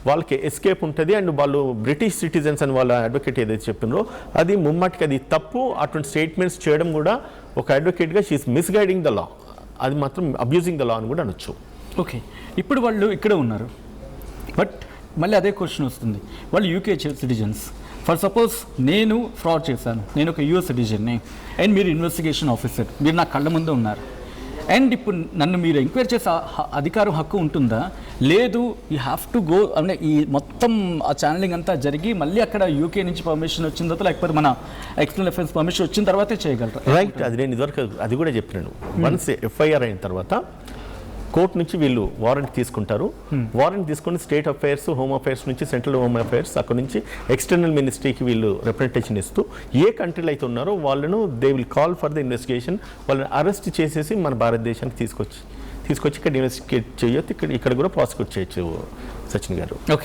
వాళ్ళకి ఎస్కేప్ ఉంటుంది. అండ్ వాళ్ళు బ్రిటిష్ సిటిజన్స్ అని వాళ్ళ అడ్వకేట్ ఏదైతే చెప్పినారో అది ముమ్మాటికి అది తప్పు. అటువంటి స్టేట్మెంట్స్ చేయడం కూడా ఒక అడ్వకేట్గా షీఈస్ మిస్గైడింగ్ ద లా, అది మాత్రం అబ్యూజింగ్ ద లా అని కూడా అనొచ్చు. ఓకే, ఇప్పుడు వాళ్ళు ఇక్కడే ఉన్నారు, బట్ మళ్ళీ అదే క్వశ్చన్ వస్తుంది. వాళ్ళు యూకే సిటిజన్స్. ఫర్ సపోజ్ నేను ఫ్రాడ్ చేశాను, నేను ఒక యూఎస్ సిటిజన్ని, అండ్ మీరు ఇన్వెస్టిగేషన్ ఆఫీసర్, మీరు నా కళ్ళ ముందు ఉన్నారు, అండ్ ఇప్పుడు నన్ను మీరు ఎంక్వైరీ చేసే అధికారం హక్కు ఉంటుందా? లేదు, యూ హ్యావ్ టు గో అంటే ఈ మొత్తం ఆ ఛానలింగ్ అంతా జరిగి మళ్ళీ అక్కడ యూకే నుంచి పర్మిషన్ వచ్చిన తర్వాత, లేకపోతే మన ఎక్స్టర్నల్ అఫైర్స్ పర్మిషన్ వచ్చిన తర్వాతే చేయగలరు. రైట్, అది నేను ఇదివరకు అది కూడా చెప్పినాను. వన్స్ ఎఫ్ఐఆర్ అయిన తర్వాత కోర్టు నుంచి వీళ్ళు వారెంట్ తీసుకుంటారు. వారెంట్ తీసుకుని స్టేట్ అఫైర్స్, హోమ్ అఫైర్స్ నుంచి సెంట్రల్ హోమ్ అఫైర్స్, అక్కడ నుంచి ఎక్స్టర్నల్ మినిస్ట్రీకి వీళ్ళు రిప్రజెంటేషన్ ఇస్తూ ఏ కంట్రీలో అయితే ఉన్నారో వాళ్ళను they will call for the investigation. వాళ్ళని అరెస్ట్ చేసేసి మన భారతదేశానికి తీసుకొచ్చి ఇక్కడ ఇన్వెస్టిగేట్ చేయొచ్చు, ఇక్కడ కూడా ప్రాసిక్యూట్ చేయొచ్చు సచిన్ గారు. ఓకే.